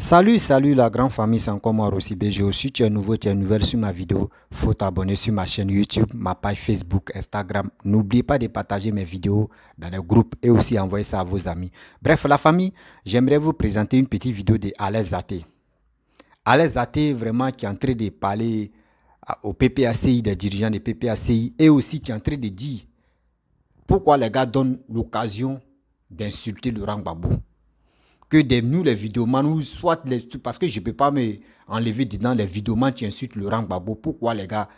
Salut la grande famille, c'est encore moi Rossi BGO. Si tu es nouveau, tu es nouvelle sur ma vidéo, faut t'abonner sur ma chaîne YouTube, ma page Facebook, Instagram. N'oubliez pas de partager mes vidéos dans les groupes et aussi envoyer ça à vos amis. Bref, la famille, j'aimerais vous présenter une petite vidéo de Alex Zaté. Alex Zaté, vraiment, qui est en train de parler au PPACI, des dirigeants des PPACI, et aussi qui est en train de dire pourquoi les gars donnent l'occasion d'insulter Laurent Gbagbo. Que nous, les vidéomans, ou soit parce que je ne peux pas me enlever dedans les vidéomans qui insultent Laurent Gbagbo. Pourquoi les gars,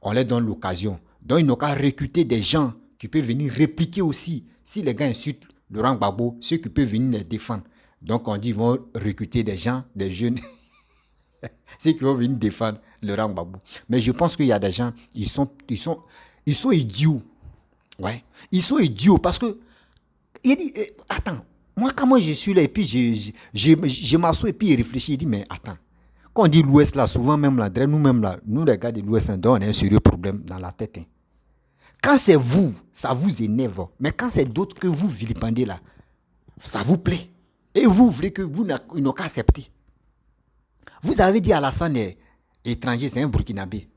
on leur donne l'occasion? Donc, ils n'ont qu'à recruter des gens qui peuvent venir répliquer aussi. Si les gars insultent Laurent Gbagbo, ceux qui peuvent venir les défendre. Donc, on dit qu'ils vont recruter des gens, des jeunes, ceux qui vont venir défendre Laurent Gbagbo. Mais je pense qu'il y a des gens, ils sont idiots. Ouais. Ils sont idiots parce que il dit, attends, moi quand moi je suis là et puis je m'assois et puis je réfléchis, il dit, mais attends, quand on dit l'Ouest là, souvent même là, nous-mêmes là, nous les gars de l'Ouest, on a un sérieux problème dans la tête. Hein. Quand c'est vous, ça vous énerve. Mais quand c'est d'autres que vous vilipendez là, ça vous plaît. Et vous voulez que vous n'avez qu'à accepter. Vous avez dit Alassane est étranger, c'est un Burkinabé.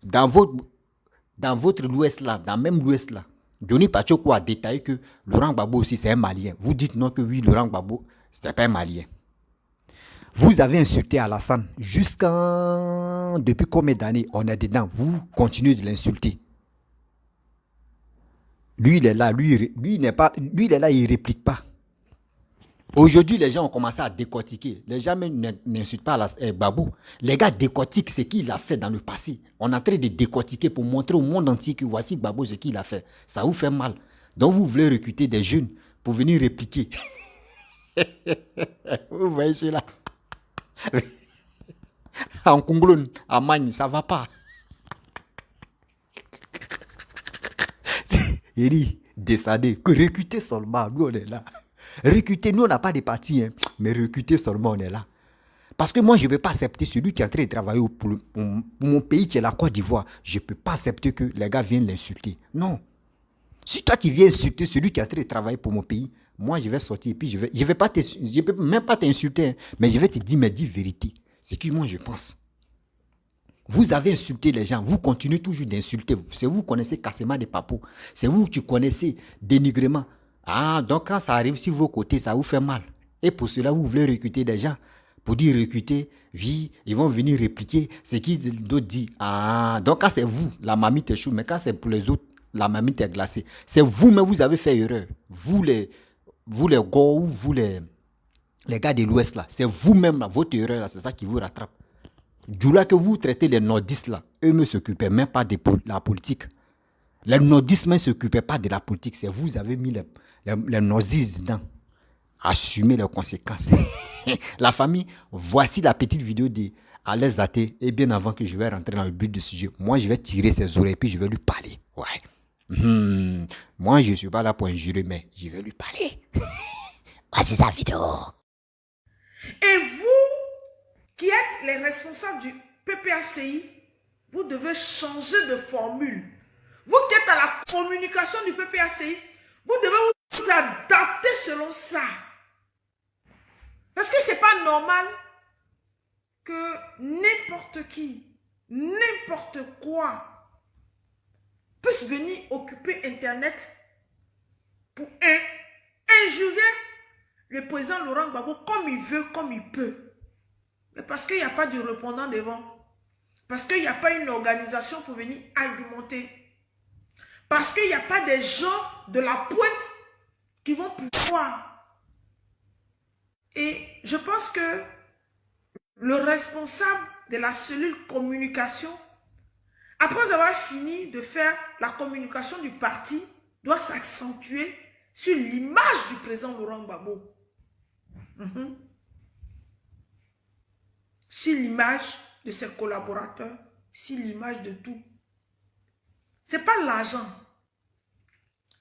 Dans votre l'Ouest là, dans même l'Ouest là, Johnny Pachoko a détaillé que Laurent Gbagbo aussi c'est un Malien. Vous dites non que oui, Laurent Gbagbo, c'est pas un Malien. Vous avez insulté Alassane jusqu'en... Depuis combien d'années on est dedans? Vous continuez de l'insulter. Lui, il est là, lui, il est là, il ne réplique pas. Aujourd'hui, les gens ont commencé à décortiquer. Les gens n'insultent pas Gbagbo. Les gars décortiquent ce qu'il a fait dans le passé. On est en train de décortiquer pour montrer au monde entier que voici Gbagbo ce qu'il a fait. Ça vous fait mal. Donc vous voulez recruter des jeunes pour venir répliquer. Vous voyez cela. En Conglone, en Magne, ça ne va pas. Il dit, descendez, que recruter seulement, nous on est là. Recruter, nous on n'a pas de parti, hein, mais recruter seulement on est là. Parce que moi je ne peux pas accepter celui qui est en train de travailler pour mon pays qui est la Côte d'Ivoire. Je ne peux pas accepter que les gars viennent l'insulter. Non. Si toi tu viens insulter celui qui est en train de travailler pour mon pays, moi je vais sortir et puis je peux même pas t'insulter, hein, mais je vais te dire mes 10 vérités. C'est que moi je pense. Vous avez insulté les gens, vous continuez toujours d'insulter. C'est vous qui connaissez cassement des papos. C'est vous qui connaissez dénigrement. Ah, donc quand ça arrive sur vos côtés, ça vous fait mal. Et pour cela, vous voulez recruter des gens. Pour dire recruter, oui, ils vont venir répliquer ce qu'ils d'autres disent. Ah, donc quand c'est vous, la mamie est chaude, mais quand c'est pour les autres, la mamie est glacée. C'est vous, mais vous avez fait erreur. Vous les gars, les gars de l'Ouest là, c'est vous-même là, votre erreur là, c'est ça qui vous rattrape. Du là que vous traitez les nordistes là, eux ne s'occupaient même pas de la politique. Les nordistes ne s'occupaient pas de la politique. C'est vous avez mis les nordistes dedans. Assumez les conséquences. La famille, voici la petite vidéo de Alex Zaté. Et bien avant que je vais rentrer dans le but du sujet, moi je vais tirer ses oreilles puis je vais lui parler. Ouais. Moi je ne suis pas là pour injurer, mais je vais lui parler. Voici sa vidéo. Et vous, qui êtes les responsables du PPACI, vous devez changer de formule. Vous qui êtes à la communication du PPACI, vous devez vous adapter selon ça. Parce que ce n'est pas normal que n'importe qui, n'importe quoi puisse venir occuper Internet pour injurer le président Laurent Gbagbo comme il veut, comme il peut. Mais parce qu'il n'y a pas de répondant devant. Parce qu'il n'y a pas une organisation pour venir argumenter. Parce qu'il n'y a pas des gens de la pointe qui vont pouvoir. Et je pense que le responsable de la cellule communication, après avoir fini de faire la communication du parti, doit s'accentuer sur l'image du président Laurent Gbagbo. Sur l'image de ses collaborateurs, sur l'image de tout. Ce n'est pas l'argent.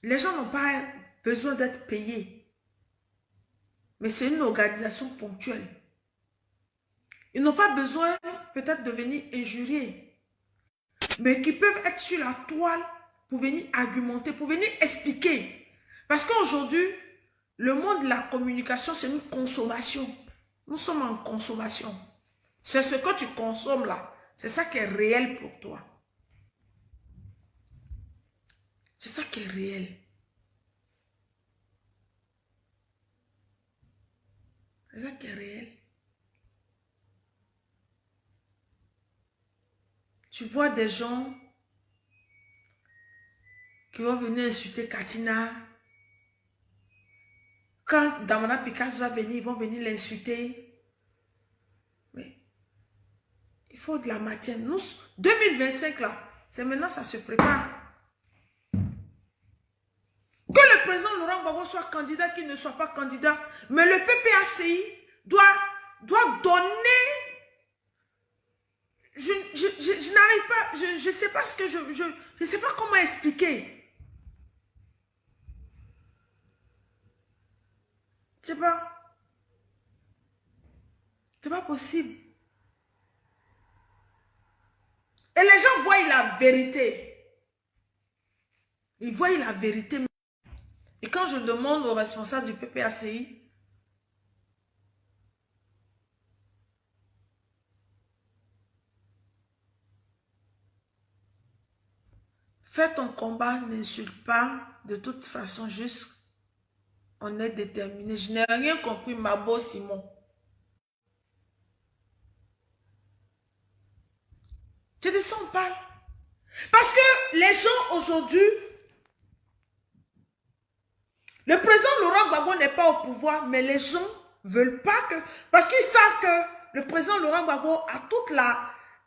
Les gens n'ont pas besoin d'être payés. Mais c'est une organisation ponctuelle. Ils n'ont pas besoin peut-être de venir injurier. Mais qui peuvent être sur la toile pour venir argumenter, pour venir expliquer. Parce qu'aujourd'hui, le monde de la communication, c'est une consommation. Nous sommes en consommation. C'est ce que tu consommes là. C'est ça qui est réel pour toi. C'est ça qui est réel. C'est ça qui est réel. Tu vois des gens qui vont venir insulter Katina. Quand Damana Picasso va venir, ils vont venir l'insulter. Mais il faut de la matière. Nous, 2025 là, c'est maintenant ça se prépare. Que le président Laurent Gbagbo soit candidat, qu'il ne soit pas candidat, mais le PPACI doit donner. Je n'arrive pas, je ne sais pas ce que je sais pas comment expliquer. C'est pas possible. Et les gens voient la vérité. Ils voient la vérité. Et quand je demande aux responsables du PPACI, fais ton combat, n'insulte pas. De toute façon, juste, on est déterminé. Je n'ai rien compris, ma beau Simon. Tu dis ça, on parle. Parce que les gens aujourd'hui, le président Laurent Gbagbo n'est pas au pouvoir, mais les gens ne veulent pas que... Parce qu'ils savent que le président Laurent Gbagbo a toute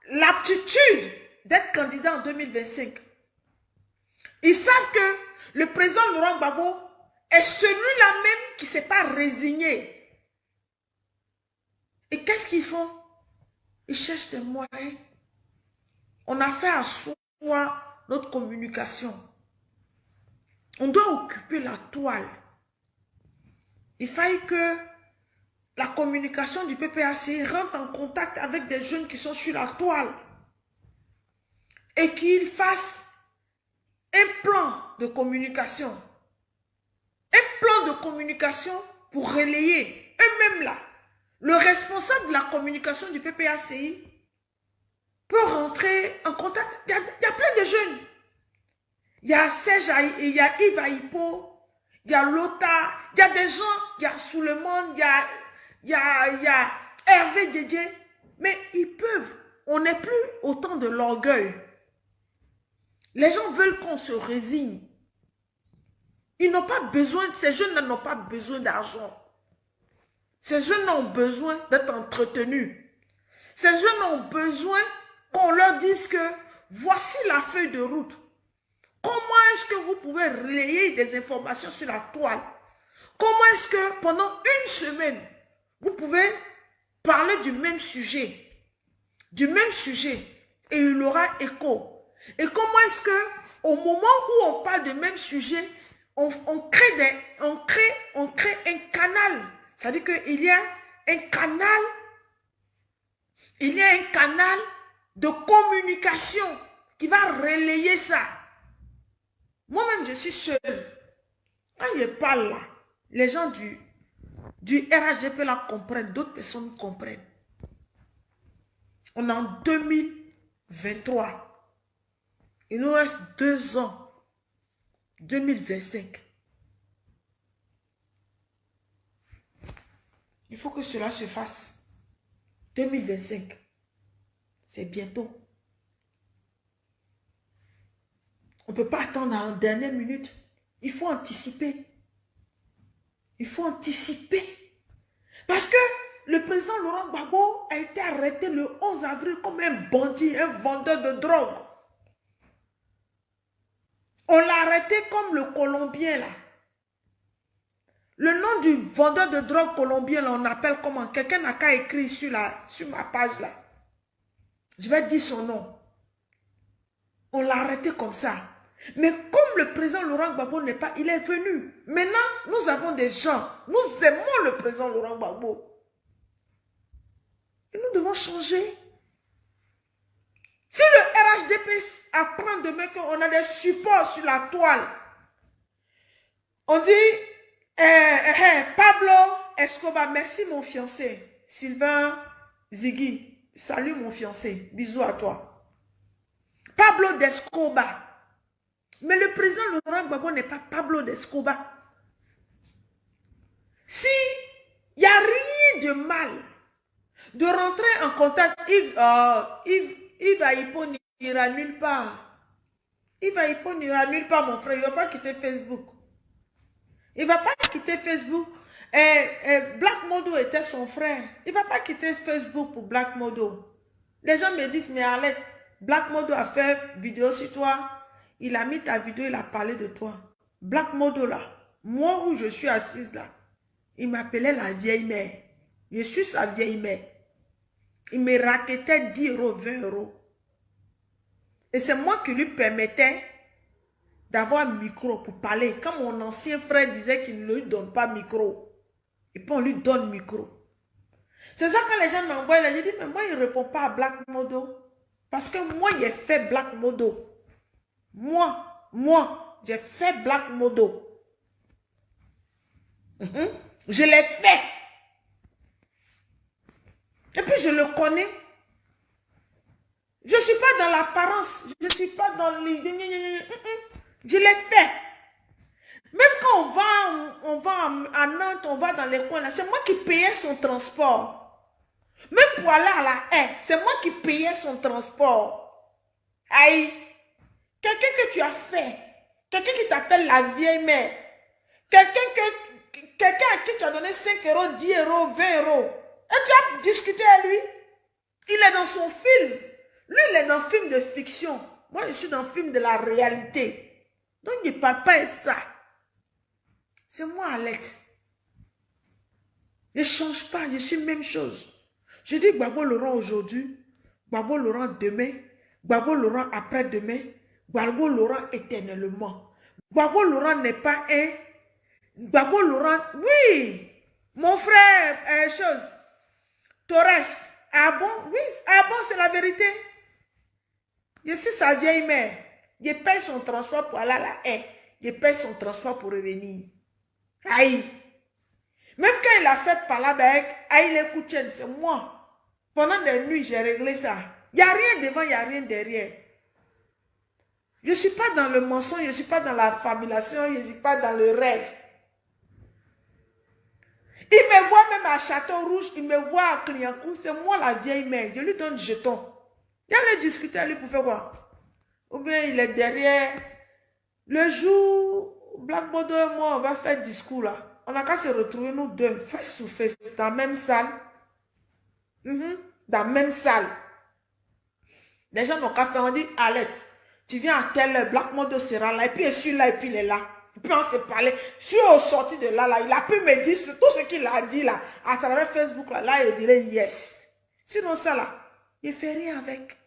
l'aptitude d'être candidat en 2025. Ils savent que le président Laurent Gbagbo est celui-là même qui ne s'est pas résigné. Et qu'est-ce qu'ils font? Ils cherchent des moyens. On a fait asseoir notre communication. On doit occuper la toile. Il faille que la communication du PPACI rentre en contact avec des jeunes qui sont sur la toile. Et qu'ils fassent un plan de communication. Un plan de communication pour relayer. Eux-mêmes là, le responsable de la communication du PPACI peut rentrer en contact. Il y a plein de jeunes. Il y a Serge, il y a Yves Aïpo, il y a Lota, il y a des gens, il y a Souleymane, il y a Hervé Dédé. Mais ils peuvent. On n'est plus au temps de l'orgueil. Les gens veulent qu'on se résigne. Ils n'ont pas besoin, ces jeunes n'ont pas besoin d'argent. Ces jeunes ont besoin d'être entretenus. Ces jeunes ont besoin qu'on leur dise que voici la feuille de route. Comment est-ce que vous pouvez relayer des informations sur la toile? Comment est-ce que pendant une semaine, vous pouvez parler du même sujet? Et il aura écho. Et comment est-ce que au moment où on parle du même sujet, on crée un canal. C'est-à-dire qu'il y a un canal de communication qui va relayer ça. Moi-même, je suis seule. Quand je parle là, les gens du RHDP là comprennent, d'autres personnes comprennent. On est en 2023. Il nous reste 2 ans. 2025. Il faut que cela se fasse. 2025. C'est bientôt. On ne peut pas attendre à la dernière minute. Il faut anticiper. Il faut anticiper. Parce que le président Laurent Gbagbo a été arrêté le 11 avril comme un bandit, un vendeur de drogue. On l'a arrêté comme le Colombien là. Le nom du vendeur de drogue colombien là, on appelle comment? Quelqu'un n'a qu'à écrire sur ma page là. Je vais dire son nom. On l'a arrêté comme ça. Mais comme le président Laurent Gbagbo n'est pas, il est venu. Maintenant, nous avons des gens. Nous aimons le président Laurent Gbagbo. Et nous devons changer. Si le RHDP apprend demain qu'on a des supports sur la toile, on dit, Pablo Escobar, merci mon fiancé. Sylvain Ziggy, salut mon fiancé, bisous à toi. Pablo d'Escobar. Mais le président Laurent Gbagbo n'est pas Pablo d'Escobar. Si il n'y a rien de mal de rentrer en contact, Yves Aïpo n'ira nulle part. Yves Aïpo n'ira nulle part, mon frère. Il ne va pas quitter Facebook. Il ne va pas quitter Facebook. Black Modo était son frère. Il ne va pas quitter Facebook pour Black Modo. Les gens me disent, mais Arlette, Black Modo a fait vidéo sur toi. Il a mis ta vidéo, il a parlé de toi. Black Modo là, moi où je suis assise là, il m'appelait la vieille mère. Je suis sa vieille mère. Il me raquettait 10 euros, 20 euros. Et c'est moi qui lui permettais d'avoir un micro pour parler. Quand mon ancien frère disait qu'il ne lui donne pas micro, et puis on lui donne micro. C'est ça quand les gens m'envoient là, je dis, mais moi il ne répond pas à Black Modo. Parce que moi j'ai fait Black Modo. Moi, j'ai fait Black Modo. Je l'ai fait. Et puis je le connais. Je ne suis pas dans l'apparence. Je ne suis pas dans l'idée. Je l'ai fait. Même quand on va à Nantes, on va dans les coins là, c'est moi qui payais son transport. Même pour aller à la haie, c'est moi qui payais son transport. Aïe. Quelqu'un que tu as fait, quelqu'un qui t'appelle la vieille mère, quelqu'un à qui tu as donné 5 euros, 10 euros, 20 euros, et tu as discuté à lui, il est dans son film. Lui, il est dans un film de fiction. Moi, je suis dans le film de la réalité. Donc, il ne parle pas de ça. C'est moi, Alex. Je ne change pas, je suis la même chose. Je dis Gbagbo Laurent aujourd'hui, Gbagbo Laurent demain, Gbagbo Laurent après-demain, Gbagbo Laurent éternellement. Gbagbo Laurent n'est pas un... Gbagbo Laurent, oui, mon frère, Torres, ah bon, oui, ah bon, c'est la vérité. Je suis sa vieille mère. Je paye son transport pour aller à la haie. Je paye son transport pour revenir. Aïe. Même quand il a fait parler avec Aïe les Kouchen, c'est moi. Pendant des nuits, j'ai réglé ça. Il n'y a rien devant, il n'y a rien derrière. Je ne suis pas dans le mensonge, je ne suis pas dans la fabulation, je ne suis pas dans le rêve. Il me voit même à Château Rouge, il me voit à Clignancourt, c'est moi la vieille mère. Je lui donne jeton. Il allait discuter à lui pour faire quoi? Ou bien il est derrière. Le jour où Black Modo et moi, on va faire discours là. On n'a qu'à se retrouver nous deux, face to face, dans la même salle. Dans la même salle. Les gens n'ont qu'à faire, on dit, Arlette, tu viens à telle heure, Black Modo sera là, et puis je suis là, et puis il est là. Et puis on s'est parlé. Je suis au sorti de là, il a pu me dire tout ce qu'il a dit là, à travers Facebook là, il dirait yes. Sinon ça là, il ne fait rien avec.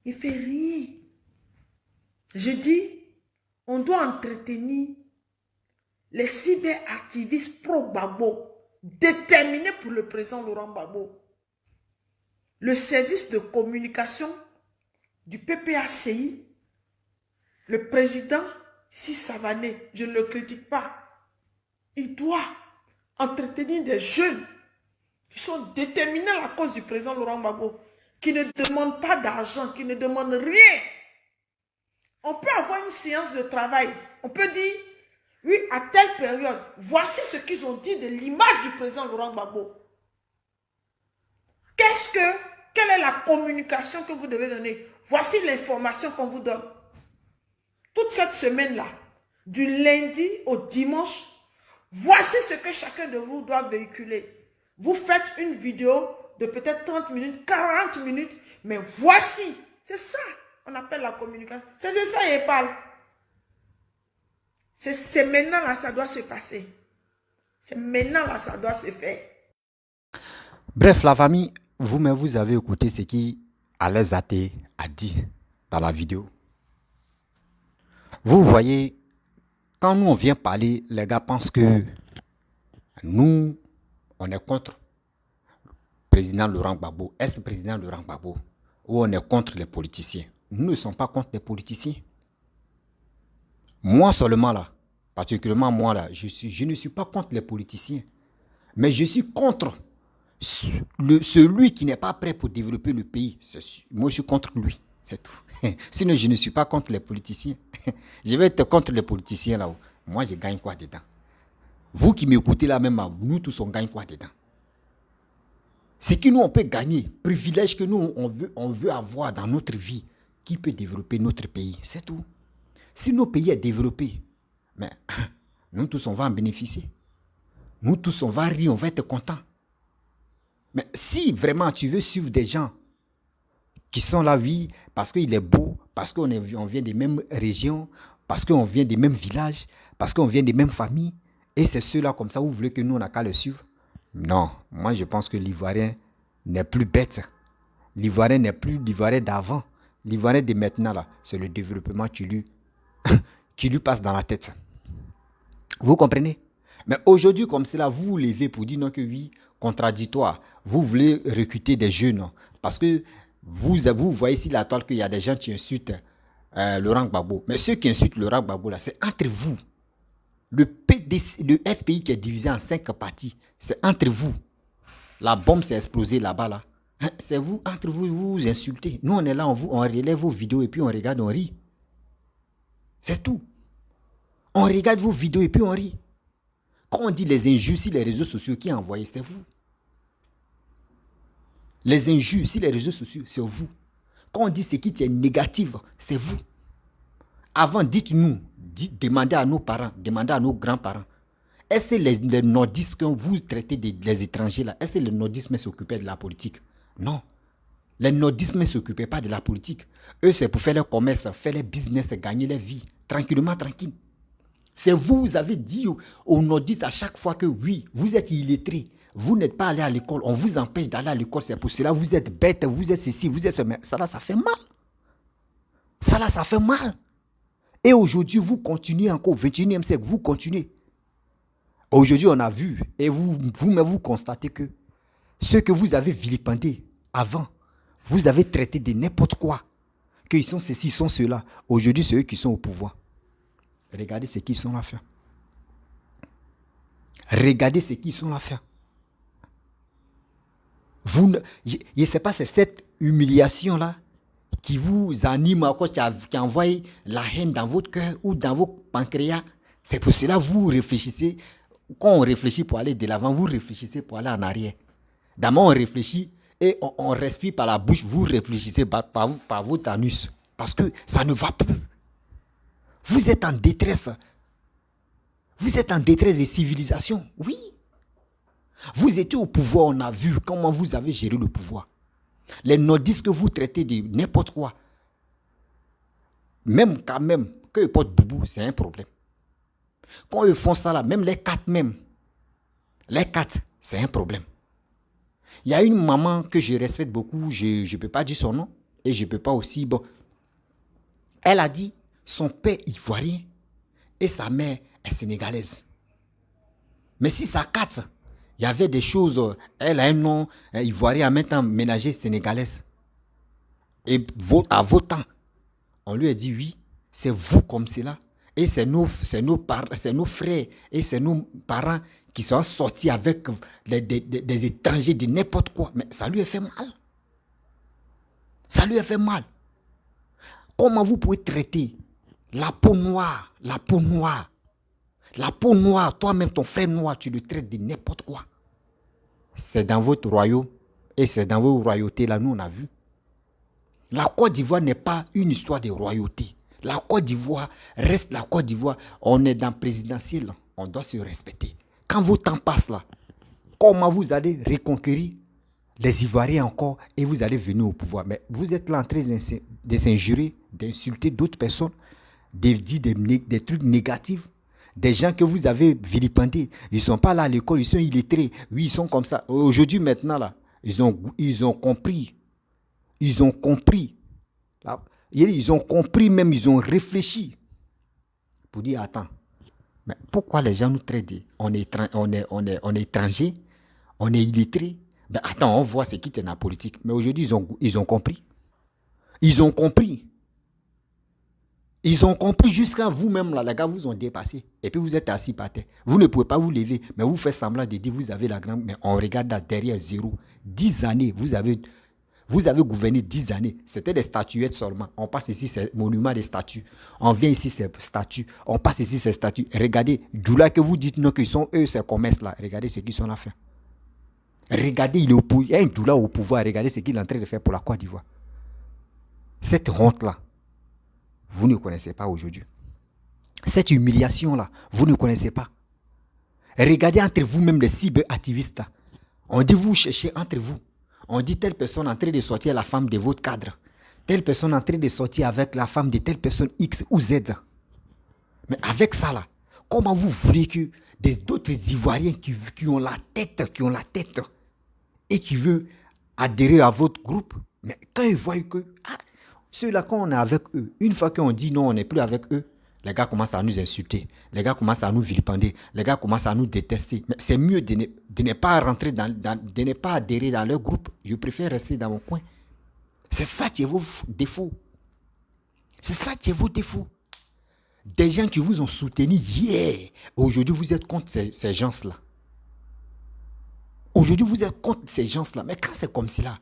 Il ne fait rien. Je dis, on doit entretenir les cyberactivistes pro-Gbagbo, déterminés pour le président Laurent Gbagbo. Le service de communication du PPACI, le président Savané, je ne le critique pas, il doit entretenir des jeunes qui sont déterminés à la cause du président Laurent Gbagbo, qui ne demandent pas d'argent, qui ne demandent rien. On peut avoir une séance de travail, on peut dire, oui, à telle période, voici ce qu'ils ont dit de l'image du président Laurent Gbagbo. Quelle est la communication que vous devez donner? Voici l'information qu'on vous donne. Toute cette semaine-là, du lundi au dimanche, voici ce que chacun de vous doit véhiculer. Vous faites une vidéo de peut-être 30 minutes, 40 minutes, mais voici, c'est ça on appelle la communication. C'est de ça qu'il parle. C'est maintenant là, ça doit se passer. C'est maintenant là, ça doit se faire. Bref, la famille, vous-même, vous avez écouté ce qu'Alain Zaté a dit dans la vidéo. Vous voyez, quand nous on vient parler, les gars pensent que nous, on est contre le président Laurent Gbagbo, ex-président Laurent Gbagbo, ou on est contre les politiciens. Nous ne sommes pas contre les politiciens. Moi seulement là, particulièrement moi là, je ne suis pas contre les politiciens. Mais je suis contre celui qui n'est pas prêt pour développer le pays. Moi, je suis contre lui. C'est tout. Sinon, je ne suis pas contre les politiciens. Je vais être contre les politiciens là-haut. Moi, je gagne quoi dedans? Vous qui m'écoutez là même, nous tous, on gagne quoi dedans? C'est que nous, on peut gagner. Privilège que nous, on veut avoir dans notre vie. Qui peut développer notre pays? C'est tout. Si notre pays est développé, mais nous tous, on va en bénéficier. Nous tous, on va rire, on va être contents. Mais si vraiment tu veux suivre des gens qui sont là, oui, parce qu'il est beau, parce qu'on vient des mêmes régions, parce qu'on vient des mêmes villages, parce qu'on vient des mêmes familles, et c'est ceux-là comme ça, vous voulez que nous, on n'a qu'à le suivre? Non, moi je pense que l'Ivoirien n'est plus bête. L'Ivoirien n'est plus l'Ivoirien d'avant. L'Ivoirien de maintenant, là, c'est le développement qui lui passe dans la tête. Vous comprenez? Mais aujourd'hui, comme cela, vous vous levez pour dire non que oui, contradictoire. Vous voulez recruter des jeunes. Parce que vous voyez ici la toile qu'il y a des gens qui insultent Laurent Gbagbo. Mais ceux qui insultent Laurent Gbagbo, là, c'est entre vous. Le FPI qui est divisé en 5 parties, c'est entre vous. La bombe s'est explosée là-bas, là. C'est vous, entre vous, vous insultez. Nous, on est là, on relève vos vidéos et puis on regarde, on rit. C'est tout. On regarde vos vidéos et puis on rit. Quand on dit les injures sur les réseaux sociaux, qui a envoyé? C'est vous. Les injures sur les réseaux sociaux, c'est vous. Quand on dit ce qui est négatif, c'est vous. Avant, dites-nous, demandez à nos parents, demandez à nos grands-parents. Est-ce que les nordistes que vous traitez des étrangers là, est-ce que les nordistes s'occupaient de la politique? Non. Les nordistes ne s'occupaient pas de la politique. Eux, c'est pour faire leur commerce, faire leur business, gagner leur vie. Tranquillement, tranquille. C'est vous avez dit aux nordistes à chaque fois que oui, vous êtes illettrés. Vous n'êtes pas allé à l'école. On vous empêche d'aller à l'école. C'est pour cela vous êtes bête, vous êtes ceci, vous êtes ce. Mais ça là, ça fait mal. Ça là, ça fait mal. Et aujourd'hui, vous continuez encore au 21e siècle. Vous continuez. Aujourd'hui, on a vu. Et vous-même, vous constatez que ceux que vous avez vilipendés avant, vous avez traité de n'importe quoi. Qu'ils sont ceci, ils sont ceux-là. Aujourd'hui, c'est eux qui sont au pouvoir. Regardez ce qu'ils sont là à faire. Regardez ce qu'ils sont là à faire. Je ne sais pas, c'est cette humiliation-là qui vous anime à cause qui envoie la haine dans votre cœur ou dans vos pancréas. C'est pour cela que vous réfléchissez. Quand on réfléchit pour aller de l'avant, vous réfléchissez pour aller en arrière. D'abord, on réfléchit et on respire par la bouche. Vous réfléchissez par votre anus. Parce que ça ne va plus. Vous êtes en détresse. Vous êtes en détresse de civilisation. Oui. Vous étiez au pouvoir, on a vu comment vous avez géré le pouvoir. Les nordistes que vous traitez de n'importe quoi. Même quand même, que ils portent boubou, c'est un problème. Quand ils font ça là, même les quatre même. Les quatre, c'est un problème. Il y a une maman que je respecte beaucoup, je ne peux pas dire son nom, et je ne peux pas aussi, bon. Elle a dit, son père ivoirien et sa mère est sénégalaise. Mais si ça quatre, il y avait des choses, elle a un nom ivoirien en même temps ménager sénégalaise. Et à vos temps, on lui a dit oui, c'est vous comme cela. Et c'est nos frères et c'est nos parents qui sont sortis avec des étrangers de n'importe quoi. Mais ça lui a fait mal. Ça lui a fait mal. Comment vous pouvez traiter la peau noire, la peau noire, la peau noire, toi-même ton frère noir, tu le traites de n'importe quoi. C'est dans votre royaume et c'est dans vos royautés là, nous on a vu. La Côte d'Ivoire n'est pas une histoire de royauté. La Côte d'Ivoire reste la Côte d'Ivoire. On est dans le présidentiel, on doit se respecter. Quand votre temps passe là, comment vous allez reconquérir les Ivoiriens encore et vous allez venir au pouvoir? Mais vous êtes là en train de s'injurer, d'insulter d'autres personnes, de dire des trucs négatifs. Des gens que vous avez vilipendés, ils ne sont pas là à l'école, ils sont illettrés. Oui, ils sont comme ça. Aujourd'hui, maintenant, là, ils ont compris. Ils ont compris. Là, ils ont compris même, ils ont réfléchi. Pour dire, attends, mais pourquoi les gens nous traitent? On est étranger, on est illettré. Ben attends, on voit ce qui est dans la politique. Mais aujourd'hui, ils ont compris. Ils ont compris. Ils ont compris jusqu'à vous-même, là, les gars vous ont dépassé. Et puis vous êtes assis par terre. Vous ne pouvez pas vous lever, mais vous faites semblant de dire vous avez la grande... Mais on regarde là, derrière zéro. 10 années, vous avez gouverné 10 années. C'était des statuettes seulement. On passe ici, c'est monument des statues. On vient ici, c'est statues. On passe ici, c'est statues. Regardez, Djoula que vous dites non, qu'ils sont eux, ces commerces là. Regardez ce qu'ils sont là fait. Regardez, il y a un Djoula au pouvoir. Regardez ce qu'il est en train de faire pour la Côte d'Ivoire. Cette honte-là, vous ne connaissez pas aujourd'hui. Cette humiliation-là, vous ne connaissez pas. Regardez entre vous-même les cyberactivistes. On dit vous cherchez entre vous. On dit telle personne en train de sortir la femme de votre cadre. Telle personne en train de sortir avec la femme de telle personne X ou Z. Mais avec ça là, comment vous voulez que d'autres Ivoiriens qui ont la tête et qui veulent adhérer à votre groupe, mais quand ils voient que ceux-là, quand on est avec eux, une fois qu'on dit non, on n'est plus avec eux, les gars commencent à nous insulter, les gars commencent à nous vilipender, les gars commencent à nous détester. Mais c'est mieux de ne pas rentrer de ne pas adhérer dans leur groupe. Je préfère rester dans mon coin. C'est ça qui est vos défauts. C'est ça qui est vos défauts. Des gens qui vous ont soutenu hier, aujourd'hui vous êtes contre ces gens-là. Aujourd'hui vous êtes contre ces gens-là. Mais quand c'est comme cela,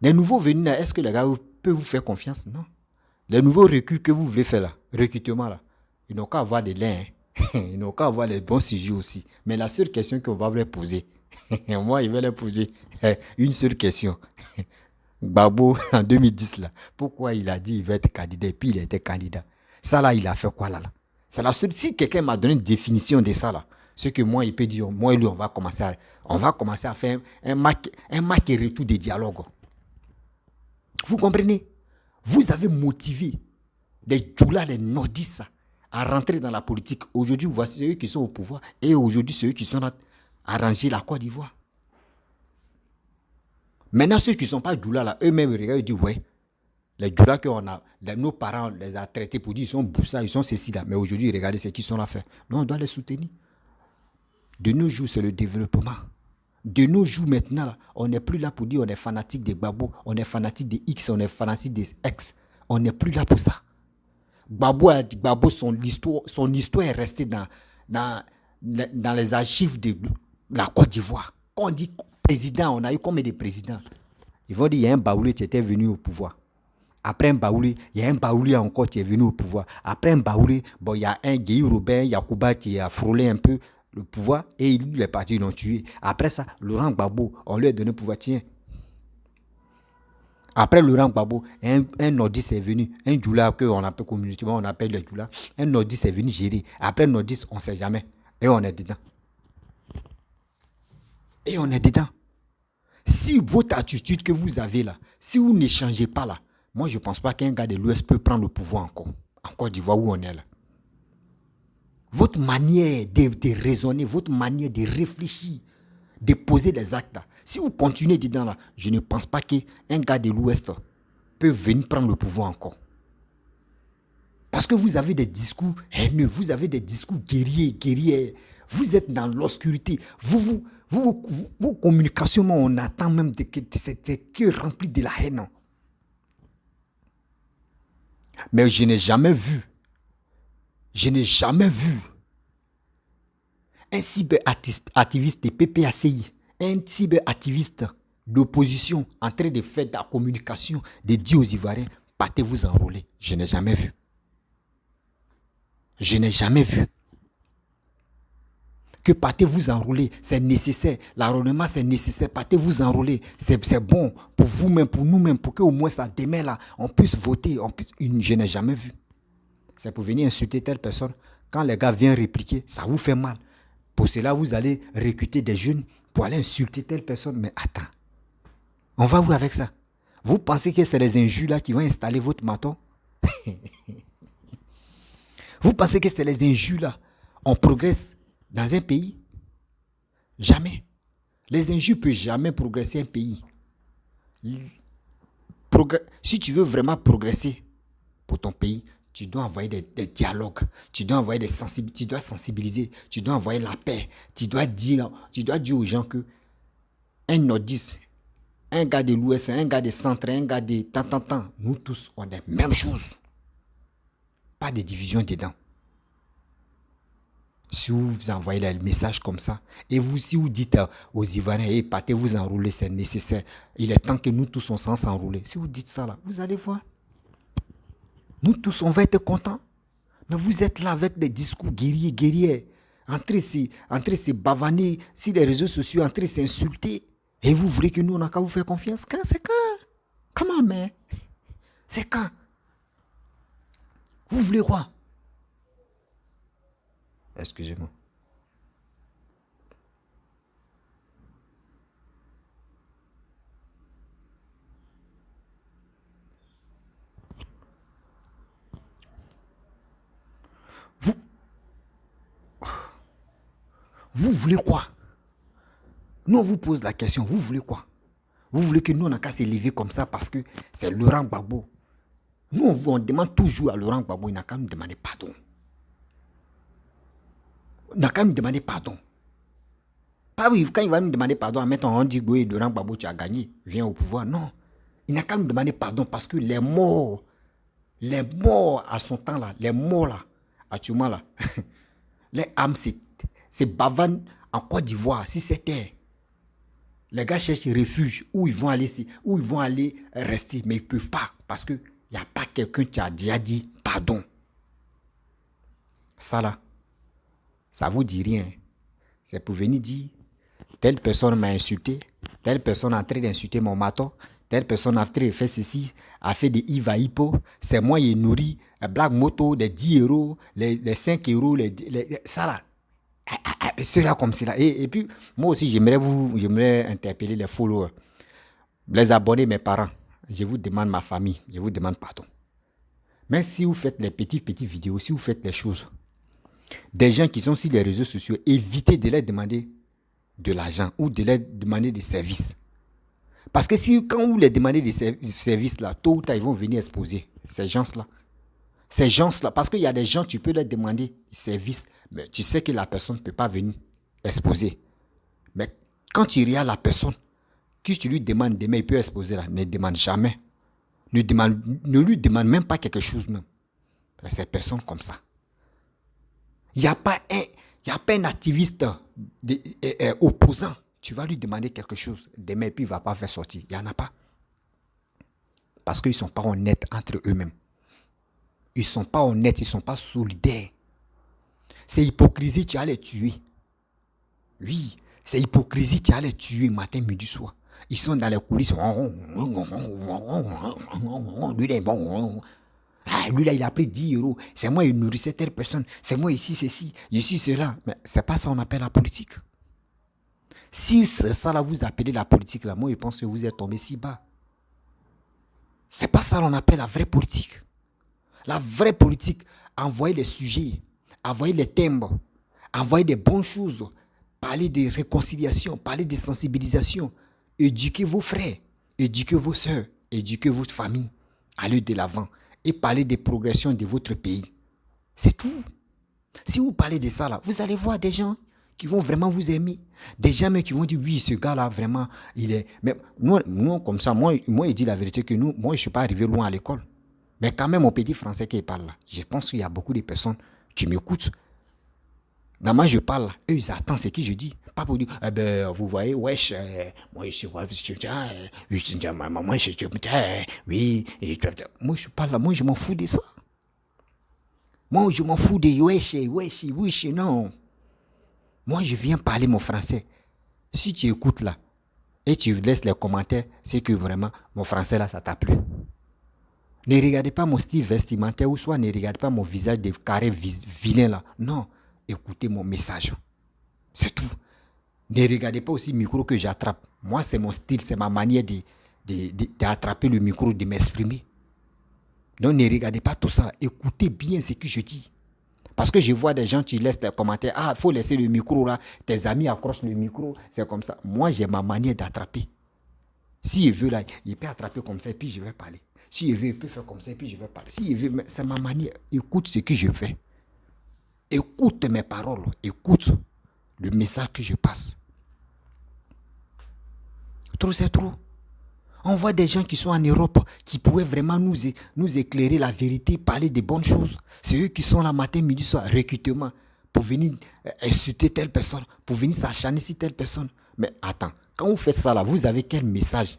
les nouveaux venus là, est-ce que les gars peuvent vous faire confiance? Non. Les nouveaux reculs que vous voulez faire là, recrutement là, ils n'ont qu'à avoir des liens. Ils n'ont qu'à avoir les bons sujets aussi. Mais la seule question qu'on va leur poser, moi je vais leur poser une seule question. Gbagbo en 2010 là, pourquoi il a dit qu'il va être candidat et puis il était candidat? Ça là, il a fait quoi là? C'est la seule. Si quelqu'un m'a donné une définition de ça là, ce que moi il peut dire, moi et lui on va commencer à faire un match et retour des dialogues. Vous comprenez? Vous avez motivé des Djoula, les nordistes à rentrer dans la politique. Aujourd'hui, voici ceux qui sont au pouvoir et aujourd'hui ceux qui sont à arranger la Côte d'Ivoire. Maintenant, ceux qui ne sont pas Djoula, là, eux-mêmes, regardent, ils disent, ouais, les Djoula qu'on a, nos parents les a traités pour dire, ils sont Boussa, ils sont ceci là. Mais aujourd'hui, regardez ce qu'ils sont là faire. Non, on doit les soutenir. De nos jours, c'est le développement. De nos jours maintenant, là, on n'est plus là pour dire on est fanatique des Gbagbo, on est fanatique des X, on est fanatique des X. On n'est plus là pour ça. Gbagbo, son histoire est restée dans les archives de la Côte d'Ivoire. Quand on dit président, on a eu combien de présidents? Ils vont dire il y a un Baoulé qui était venu au pouvoir. Après un Baoulé, il y a un Baoulé encore qui est venu au pouvoir. Après un Baoulé, bon, il y a un Guy Robin Yacouba qui a frôlé un peu le pouvoir et les partis l'ont tué. Après ça, Laurent Gbagbo, on lui a donné le pouvoir. Tiens. Après Laurent Gbagbo, un nordiste est venu, un Djoula qu'on appelle communément, on appelle le Djoula, un nordiste est venu gérer. Après nordiste, on ne sait jamais. Et on est dedans. Et on est dedans. Si votre attitude que vous avez là, si vous ne changez pas là, moi je ne pense pas qu'un gars de l'Ouest peut prendre le pouvoir encore. En Côte d'Ivoire où on est là. Votre manière de raisonner, votre manière de réfléchir, de poser des actes là. Si vous continuez dedans là, je ne pense pas qu'un gars de l'Ouest peut venir prendre le pouvoir encore. Parce que vous avez des discours haineux, vous avez des discours guerriers. Vous êtes dans l'obscurité. Vos communications, on attend même que c'est que rempli de la haine. Mais je n'ai jamais vu un cyberactiviste de PPACI, un cyberactiviste d'opposition en train de faire de la communication, de dire aux Ivoiriens, partez vous enrôler. Je n'ai jamais vu. Je n'ai jamais vu. Que partez vous enrôler, c'est nécessaire. L'enrôlement, c'est nécessaire. Partez vous enrôler. C'est bon pour vous-même, pour nous-mêmes, pour qu'au moins ça, demain, là, on puisse voter. Je n'ai jamais vu. C'est pour venir insulter telle personne. Quand les gars viennent répliquer, ça vous fait mal. Pour cela, vous allez recruter des jeunes pour aller insulter telle personne. Mais attends, on va où avec ça? Vous pensez que c'est les injures là qui vont installer votre maton? Vous pensez que c'est les injures là? On progresse dans un pays? Jamais. Les injures ne peuvent jamais progresser un pays. Si tu veux vraiment progresser pour ton pays, tu dois envoyer des dialogues, tu dois envoyer tu dois sensibiliser, tu dois envoyer la paix, tu dois dire aux gens que un nordiste, un gars de l'Ouest, un gars de centre, un gars de tant, nous tous, on est la même chose. Pas de division dedans. Si vous envoyez le message comme ça, et vous, si vous dites aux Ivoiriens, hey, partez vous enrouler, c'est nécessaire. Il est temps que nous tous on s'en s'enrouler. Si vous dites ça là, vous allez voir. Nous tous, on va être contents. Mais vous êtes là avec des discours guerriers. Entrez se bavaner sur les réseaux sociaux, entrez s'insulter. Et vous voulez que nous, on n'a qu'à vous faire confiance? Quand? C'est quand? Comment, mais? C'est quand? Vous voulez quoi? Excusez-moi. Vous voulez quoi? Nous, on vous pose la question, vous voulez quoi? Vous voulez que nous, on n'a qu'à s'élever comme ça parce que c'est Laurent Gbagbo. Nous, on demande toujours à Laurent Gbagbo, il n'a qu'à nous demander pardon. Il n'a qu'à nous demander pardon. Pas oui, quand il va nous demander pardon, on dit que Laurent Gbagbo, tu as gagné, viens au pouvoir. Non, il n'a qu'à nous demander pardon parce que les morts à son temps là, les morts là, actuellement là, les âmes, c'est bavane en Côte d'Ivoire, si c'était. Les gars cherchent refuge où ils vont aller rester, mais ils ne peuvent pas parce qu'il n'y a pas quelqu'un qui a déjà dit pardon. Ça là, ça vous dit rien. C'est pour venir dire, telle personne m'a insulté, telle personne est en train d'insulter mon maton, telle personne est en train de faire ceci, a fait des Iva Hippo, c'est moi qui ai nourri, Black Moto, les 10 euros, les 5 euros, ça là. Cela comme cela. Et puis, moi aussi, j'aimerais interpeller les followers, les abonnés, mes parents. Je vous demande ma famille, je vous demande pardon. Mais si vous faites les petites vidéos, si vous faites les choses, des gens qui sont sur les réseaux sociaux, évitez de leur demander de l'argent ou de leur demander des services. Parce que quand vous leur demandez des services, là, tôt ou tard, ils vont venir exposer ces gens-là. Ces gens-là, parce qu'il y a des gens, tu peux leur demander des services, mais tu sais que la personne ne peut pas venir exposer. Mais quand tu regardes la personne, que tu lui demandes demain, il peut exposer là, ne demande jamais. Ne lui demande même pas quelque chose même. Ces personnes comme ça. Il n'y a pas un activiste opposant. Tu vas lui demander quelque chose, demain, puis il ne va pas faire sortir. Il n'y en a pas. Parce qu'ils ne sont pas honnêtes entre eux-mêmes. Ils ne sont pas honnêtes, ils ne sont pas solidaires. C'est hypocrisie, tu as les tuer. Oui, c'est hypocrisie, tu as les tuer matin, midi, soir. Ils sont dans les coulisses. Lui là, il a pris 10 euros. C'est moi, il nourrissait telle personne. C'est moi ici, ceci, ici, cela. Mais c'est pas ça qu'on appelle la politique. Si c'est ça là, vous appelez la politique, là, moi, je pense que vous êtes tombé si bas. C'est pas ça qu'on appelle la vraie politique. La vraie politique, envoyer les sujets, envoyer les thèmes, envoyer des bonnes choses, parler de réconciliation, parler de sensibilisation, éduquer vos frères, éduquer vos soeurs, éduquer votre famille, aller de l'avant et parler des progressions de votre pays. C'est tout. Si vous parlez de ça là, vous allez voir des gens qui vont vraiment vous aimer. Des gens qui vont dire oui, ce gars-là, vraiment, il est... Mais nous comme ça, moi, je dis la vérité que moi, je ne suis pas arrivé loin à l'école. Mais quand même, mon petit français qui parle là, je pense qu'il y a beaucoup de personnes qui m'écoutent. Moi, je parle, eux, ils attendent ce que je dis. Pas pour dire, eh ben, vous voyez, wesh, moi, je suis, oui, moi, je parle là, moi, je m'en fous de ça. Moi, je m'en fous de wesh, non. Moi, je viens parler mon français. Si tu écoutes là, et tu laisses les commentaires, c'est que vraiment, mon français là, ça t'a plu. Ne regardez pas mon style vestimentaire ou soit ne regardez pas mon visage de carré vilain là. Non, écoutez mon message. C'est tout. Ne regardez pas aussi le micro que j'attrape. Moi, c'est mon style, c'est ma manière d'attraper le micro, de m'exprimer. Donc, ne regardez pas tout ça. Écoutez bien ce que je dis. Parce que je vois des gens qui laissent des commentaires. Ah, il faut laisser le micro là. Tes amis accrochent le micro. C'est comme ça. Moi, j'ai ma manière d'attraper. S'il veut là, il peut attraper comme ça et puis je vais parler. Si il veut, il peut faire comme ça et puis je vais parler. Si il veut, c'est ma manière. Écoute ce que je fais. Écoute mes paroles. Écoute le message que je passe. Trop, c'est trop. On voit des gens qui sont en Europe, qui pourraient vraiment nous éclairer la vérité, parler des bonnes choses. C'est eux qui sont là matin, midi, soir, recrutement, pour venir insulter telle personne, pour venir s'acharner sur telle personne. Mais attends, quand vous faites ça là, vous avez quel message?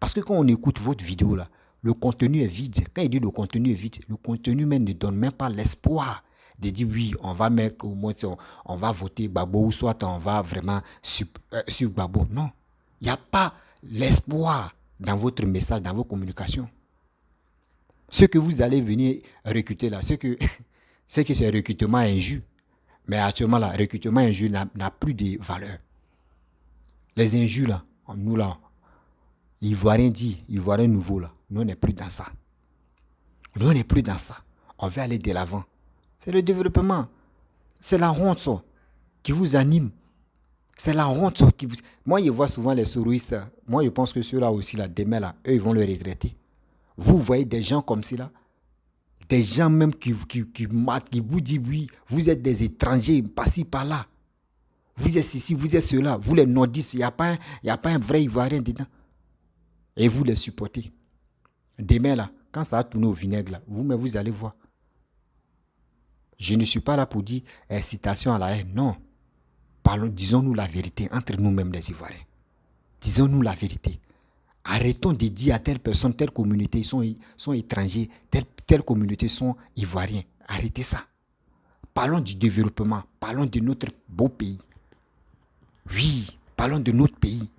Parce que quand on écoute votre vidéo là, le contenu est vide. Quand il dit le contenu est vide, le contenu même ne donne même pas l'espoir de dire oui, on va mettre au moins, on va voter Gbagbo ou soit on va vraiment sur Gbagbo. Non, il n'y a pas l'espoir dans votre message, dans vos communications. Ce que vous allez venir recruter là, c'est que c'est recrutement injure. Mais actuellement, là, recrutement injure n'a plus de valeur. Les injures là, nous là, l'Ivoirien dit, l'Ivoirien nouveau là, nous on n'est plus dans ça. Nous on n'est plus dans ça. On veut aller de l'avant. C'est le développement. C'est la honte ça, qui vous anime. C'est la honte ça, qui vous... Moi, je vois souvent les soroistes. Moi, je pense que ceux-là aussi, là, demain, là, eux, ils vont le regretter. Vous voyez des gens comme cela, des gens même qui vous disent oui, vous êtes des étrangers, par-ci, par-là. Vous êtes ceci, vous êtes cela. Vous les nordistes, il n'y a pas un vrai Ivoirien dedans. Et vous les supportez. Demain, là, quand ça va tourner au vinaigre, là, vous allez voir. Je ne suis pas là pour dire incitation à la haine, non. Disons-nous la vérité entre nous-mêmes les Ivoiriens. Disons-nous la vérité. Arrêtons de dire à telle personne, telle communauté, ils sont étrangers, telle communauté sont Ivoiriens. Arrêtez ça. Parlons du développement, parlons de notre beau pays. Oui, parlons de notre pays.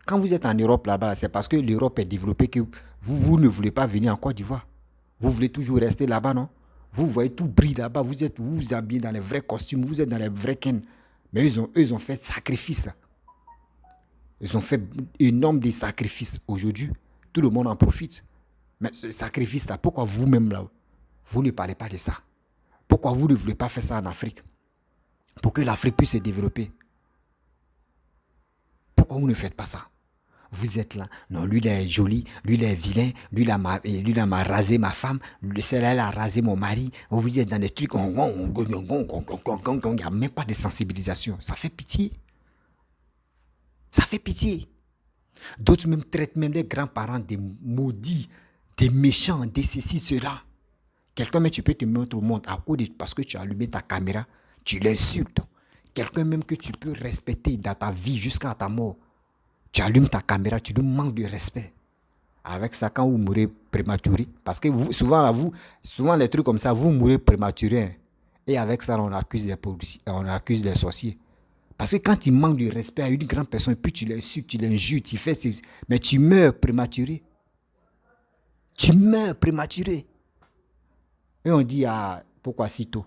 Quand vous êtes en Europe là-bas, c'est parce que l'Europe est développée que vous ne voulez pas venir en Côte d'Ivoire. Vous voulez toujours rester là-bas, non? Vous voyez tout brille là-bas, vous habillez dans les vrais costumes, vous êtes dans les vrais ken. Mais eux, ils ont fait sacrifice. Ils ont fait énorme des sacrifices. Aujourd'hui, tout le monde en profite. Mais ce sacrifice-là, pourquoi vous-même là, vous ne parlez pas de ça? Pourquoi vous ne voulez pas faire ça en Afrique? Pour que l'Afrique puisse se développer. Pourquoi vous ne faites pas ça? Vous êtes là. Non, lui, il est joli. Lui, il est vilain. Lui, il m'a rasé ma femme. Celle-là, elle a rasé mon mari. Vous êtes dans des trucs. Il n'y a même pas de sensibilisation. Ça fait pitié. Ça fait pitié. D'autres même traitent même les grands-parents des maudits, des méchants, des ceci, cela. Quelqu'un même, tu peux te mettre au monde à cause parce que tu as allumé ta caméra, tu l'insultes. Quelqu'un même que tu peux respecter dans ta vie jusqu'à ta mort. Tu allumes ta caméra, tu lui manques de respect. Avec ça, quand vous mourrez prématuré, parce que souvent les trucs comme ça, vous mourrez prématuré. Et avec ça, on accuse les sorciers. Parce que quand tu manques de respect à une grande personne, puis tu l'insultes, tu l'injures, tu fais... Mais tu meurs prématuré. Tu meurs prématuré. Et on dit, pourquoi si tôt?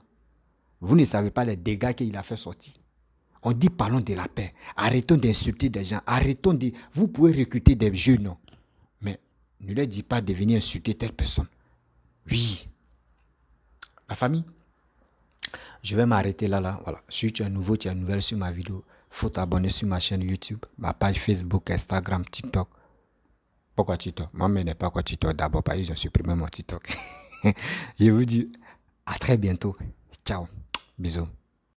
Vous ne savez pas les dégâts qu'il a fait sortir. On dit, parlons de la paix. Arrêtons d'insulter des gens. Arrêtons de... Vous pouvez recruter des jeunes, non? Mais ne leur dis pas de venir insulter telle personne. Oui. La famille, je vais m'arrêter là. Voilà. Si tu es nouveau, tu es nouvelle sur ma vidéo, il faut t'abonner sur ma chaîne YouTube, ma page Facebook, Instagram, TikTok. Pourquoi TikTok? Moi, je n'ai pas quoi TikTok d'abord parce qu'ils ont supprimé mon TikTok. Je vous dis à très bientôt. Ciao. Bisous.